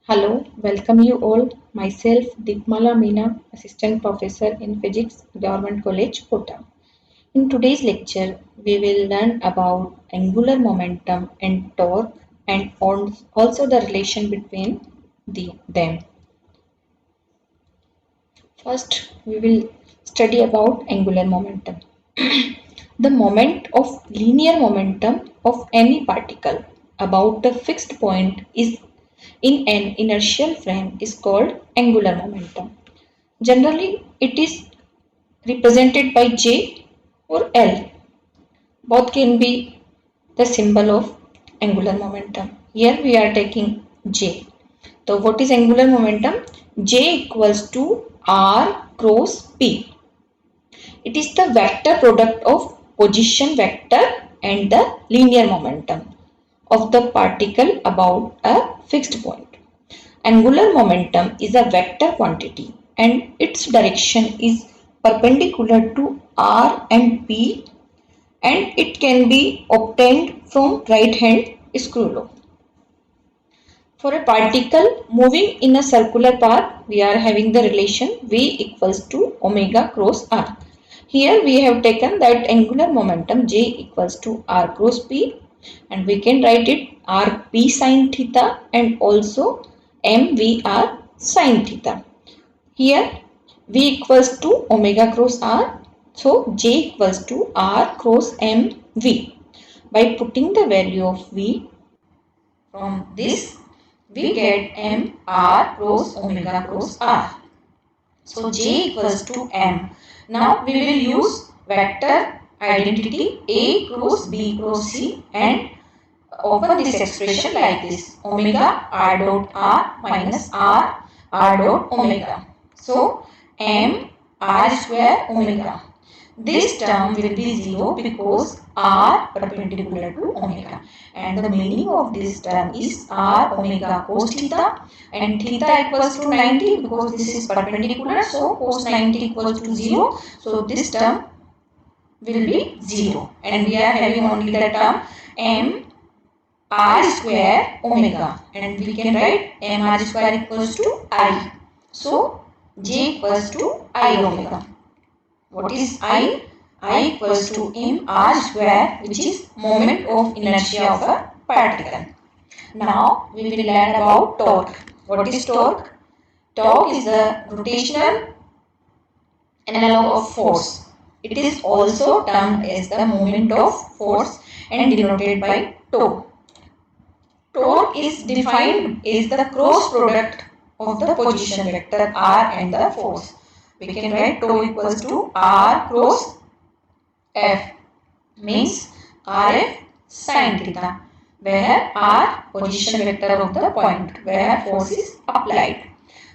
Hello, welcome you all. Myself, Deepmala Meena, Assistant Professor in Physics, Government College, Kota. In today's lecture, we will learn about angular momentum and torque and also the relation between them. First, we will study about angular momentum. The moment of linear momentum of any particle about the fixed point is in an inertial frame is called angular momentum. Generally, it is represented by J or L. Both can be the symbol of angular momentum. Here we are taking J. So what is angular momentum? J equals to R cross P. It is the vector product of position vector and the linear momentum of the particle about a fixed point. Angular momentum is a vector quantity and its direction is perpendicular to R and P, and it can be obtained from right hand screw law. For a particle moving in a circular path, we are having the relation V equals to omega cross R. Here we have taken that angular momentum J equals to R cross P, and we can write it Rp sin theta and also mvr sin theta. Here V equals to omega cross R, so J equals to R cross mv. By putting the value of V from this, we get mr cross omega cross R. So J equals to m. Now we will use vector identity A cross B cross C and open this expression like this: omega r dot r minus r dot omega. So m r square omega. This term will be 0 because r perpendicular to omega, and the meaning of this term is r omega cos theta, and theta equals to 90 because this is perpendicular, so cos 90 equals to 0. So this term will be 0, and we are having only the term m r square omega, and we can write mr square equals to I. So J equals to I omega. What is I? I equals to mr square, which is moment of inertia of a particle. Now we will learn about torque. What is torque? Torque is the rotational analog of force. It is also termed as the moment of force and denoted by tau. Torque is defined as the cross product of the position vector r and the force. We can write tau equals to r cross f, means rf sin theta, where r position vector of the point where force is applied,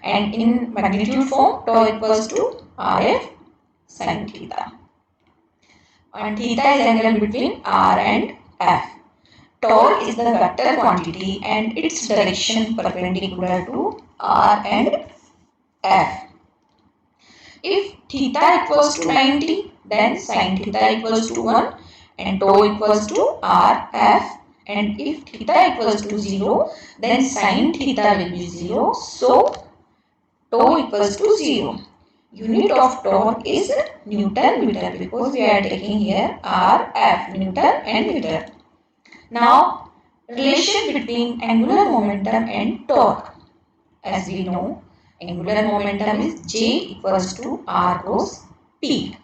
and in magnitude form tau equals to rf sin theta, and theta is angle between r and f. Torque is the vector quantity and its direction perpendicular to r and f. If theta equals to 90, then sin theta equals to 1 and tau equals to r f. And if theta equals to 0, then sin theta will be 0. So tau equals to 0. Unit of torque is Newton meter because we are taking here r f, Newton and meter. Now, relation between angular momentum and torque. As we know, angular momentum is J equals to R cross P.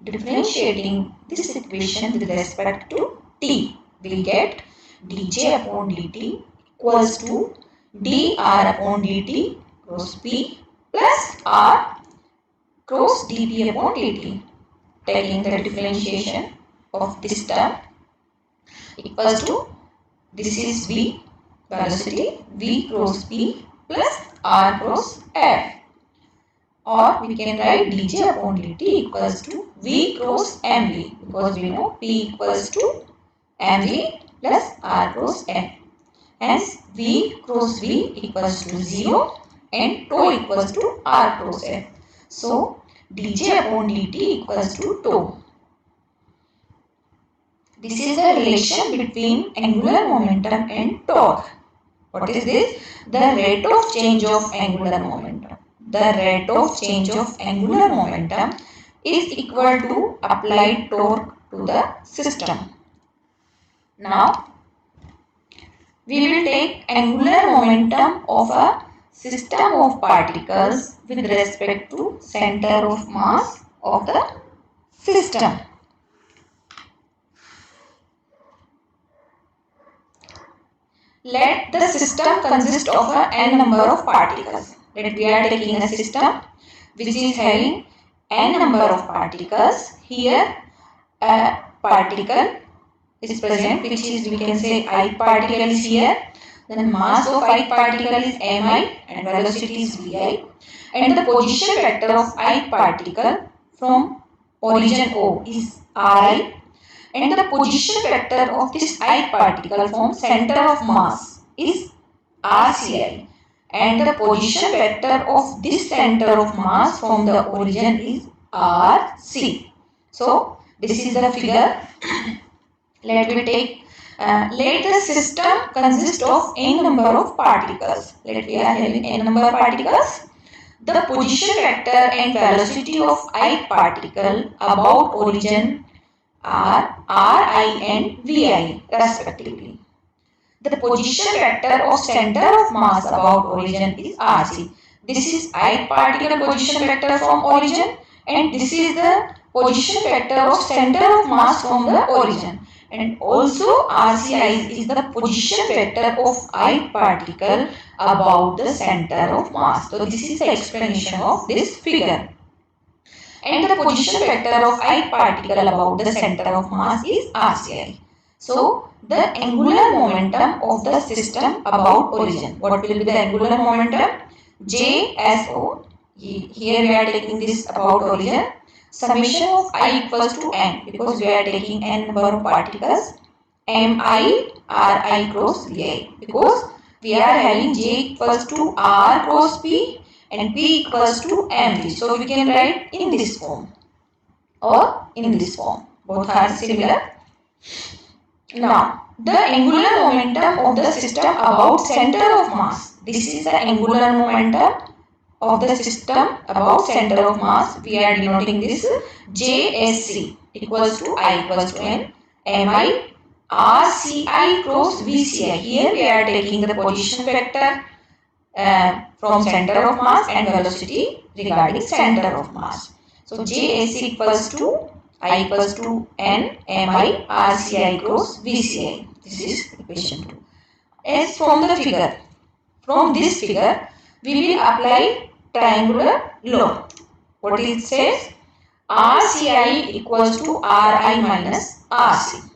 Differentiating this equation with respect to T, we get dJ upon dt equals to dr upon dt cross P plus R cross dP upon dt. Taking the differentiation of this term equals to, this is V, velocity, V cross P plus R cross F. Or we can write dJ upon dt equals to V cross mv, because we know P equals to mv plus R cross F. Hence V cross V equals to 0 and tau equals to R cross F. So dJ upon dt equals to tau. This is the relation between angular momentum and torque. What is this? The rate of change of angular momentum. The rate of change of angular momentum is equal to applied torque to the system. Now, we will take angular momentum of a system of particles with respect to center of mass of the system. Let the system consist of a n number of particles. Let we are taking a system which is having n number of particles. Here a particle is present, which is, we can say, ith particle is here. Then mass of ith particle is mi and velocity is vi, and the position vector of ith particle from origin O is ri, and the position vector of this ith particle from center of mass is rci, and the position vector of this center of mass from the origin is rc. So this is the figure. Let the system consist of n number of particles. Let we are having n number of particles. The position vector and velocity of ith particle about origin are ri and vi respectively. The position vector of center of mass about origin is rc. This is ith particle position vector from origin, and this is the position vector of center of mass from the origin. And also RCI is the position vector of ith particle about the center of mass. So this is the explanation of this figure. And the position vector of ith particle about the center of mass is RCI. So the angular momentum of the system about origin. What will be the angular momentum? JSO. Here we are taking this about origin. Summation of I equals to n, because we are taking n number of particles. Mi ri cross vi, because we are having j equals to r cross p and p equals to mv. So we can write in this form or in this form. Both are similar. Now, the angular momentum of the system about center of mass. This is the angular momentum of the system about center of mass. We are denoting this JSC equals to I equals to n mi RCI cross VCI. Here we are taking the position vector from center of mass and velocity regarding center of mass. So JSC equals to I equals to n mi RCI cross VCI. This is equation 2. As from the figure, from this figure, we will apply triangular law. What it says? RCI equals to Ri minus Rc.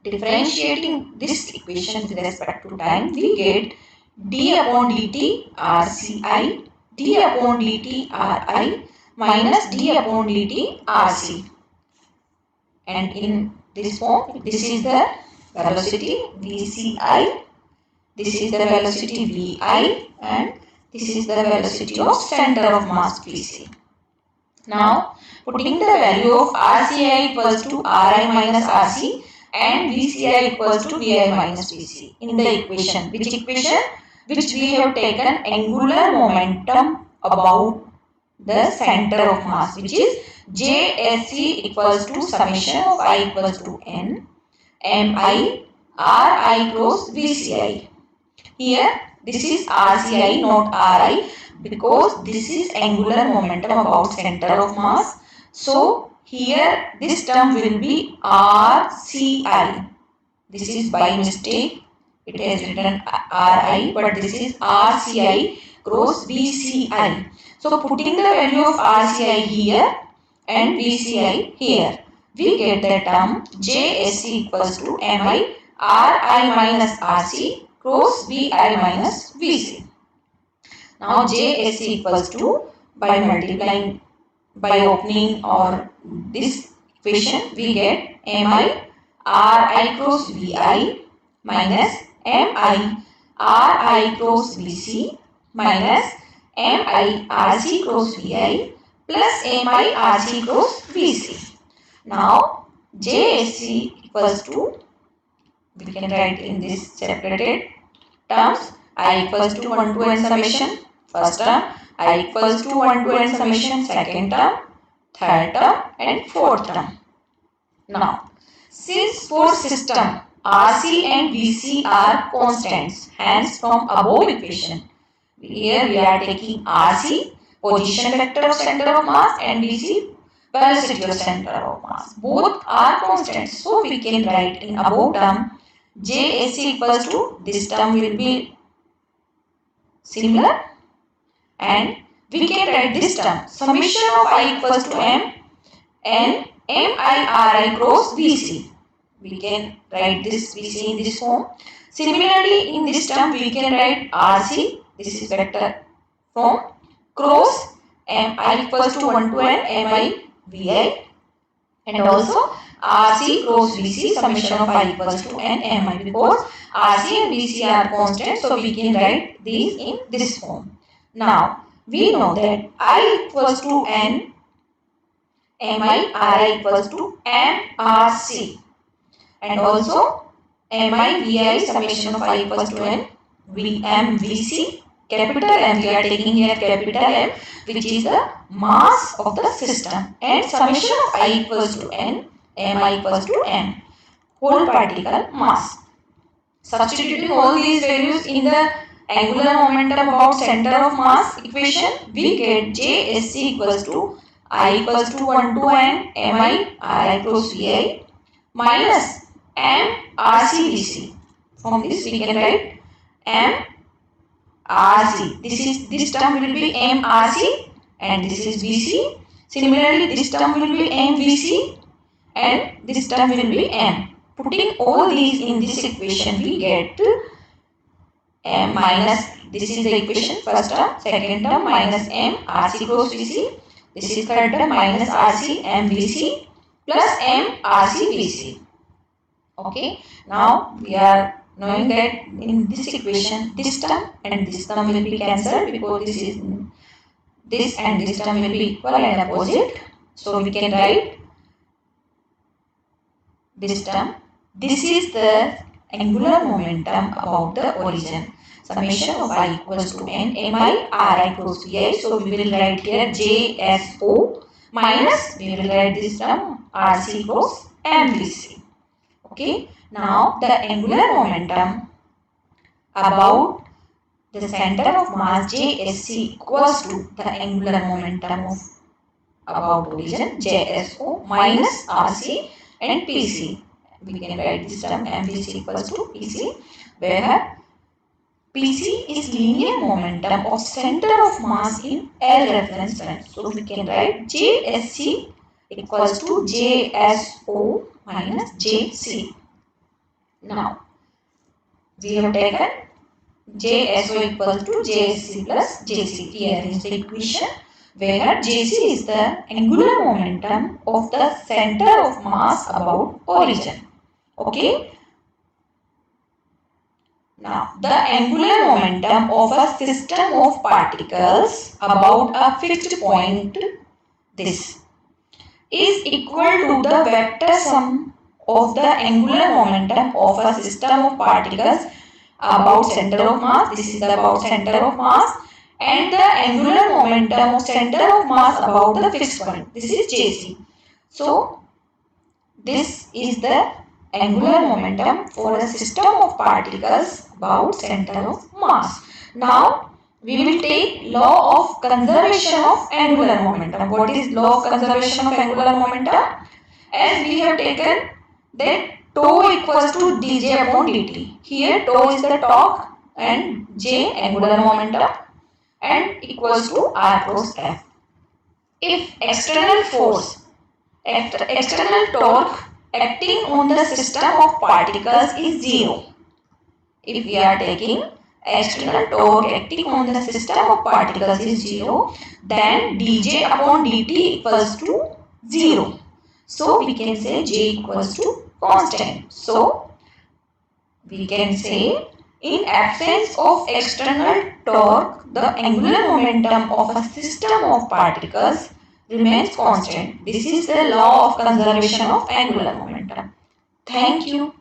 Differentiating this equation with respect to time, we get d upon dt RCI, d upon dt Ri minus d upon dt Rc. And in this form, this is the velocity VCI, this is the velocity Vi, and this is the velocity of center of mass Vc. Now, putting the value of RCI equals to Ri minus Rc and VCI equals to Vi minus Vc in the equation. Which equation? Which we have taken angular momentum about the center of mass, which is JSC equals to summation of I equals to n mi Ri cross VCI. Here this is RCI, not Ri, because this is angular momentum about center of mass. So here this term will be RCI. This is by mistake. It has written Ri, but this is RCI cross VCI. So putting the value of RCI here and VCI here, we get the term JSC equals to mi Ri minus Rc cross Vi minus Vc. Now JSC equals to, by multiplying, by opening or this equation, we get mi Ri cross Vi minus mi Ri cross Vc minus mi Rc cross Vi plus mi Rc cross Vc. Now JSC equals to, we can write in this separated terms I equals to 1 to n summation first term, I equals to 1 to n summation second term, third term and fourth term. Now, since for system RC and VC are constants, hence from above equation, here we are taking RC, position vector of center of mass, and VC, velocity of center of mass. Both are constants, so we can write in above term JSC equals to, this term will be similar, and we can write this term summation of I equals to M and MIRI cross VC. We can write this VC in this form. Similarly, in this term we can write RC, this is vector from cross MI equals to 1 to n MI VI, and also RC cross VC summation of I equals to n MI, because RC and VC are constant, so we can write these in this form. Now we know that I equals to n MI equals to MRC, and also MI summation of I equals to n VC, capital M, we are taking here capital M, which is the mass of the system, and summation of I equals to n MI equals to m, whole particle mass. Substituting all these values in the angular momentum about center of mass equation, we get JSC equals to I equals to 1 to n MI RI cross VI minus M RC VC. From this we can write M RC. This term will be M RC and this is VC. Similarly, this term will be M VC and this term will be M. Putting all these in this equation, we get M minus, this is the equation, first term, second term minus M RC cross VC. This is third term minus RC M VC plus M RC VC. Okay, now we are knowing that in this equation, this term and this term will be cancelled, because this and this term will be equal and opposite. So we can write this term. This is the angular momentum about the origin. Summation of I equals to n MI RI cross VI. So we will write here JSO minus, we will write this term RC cross MVC. Okay. Now the angular momentum about the center of mass JSC equals to the angular momentum of about origin JSO minus RC and PC. We can write this term MVC equals to PC, where PC is linear momentum of center of mass in L reference frame. So we can write JSC equals to JSO minus JC. Now we have taken JSO equals to JSC plus JC. Here is the equation where JC is the angular momentum of the center of mass about origin. Okay. Now, the angular momentum of a system of particles about a fixed point, this, is equal to the vector sum of the angular momentum of a system of particles about center of mass, this is about center of mass, and the angular momentum of center of mass about the fixed point, this is JC. So, this is the angular momentum for a system of particles about center of mass. Now, we will take law of conservation of angular momentum. What is law of conservation of angular momentum? As we have taken that tau equals to dj upon dt. Here tau is the torque and j angular momentum and equals to r cross f. If external force, external torque acting on the system of particles is 0. If we are taking external torque acting on the system of particles is 0, then dj upon dt equals to 0. So we can say j equals to constant. So we can say in absence of external torque, the angular momentum of a system of particles remains constant. This is the law of conservation of angular momentum. Thank you.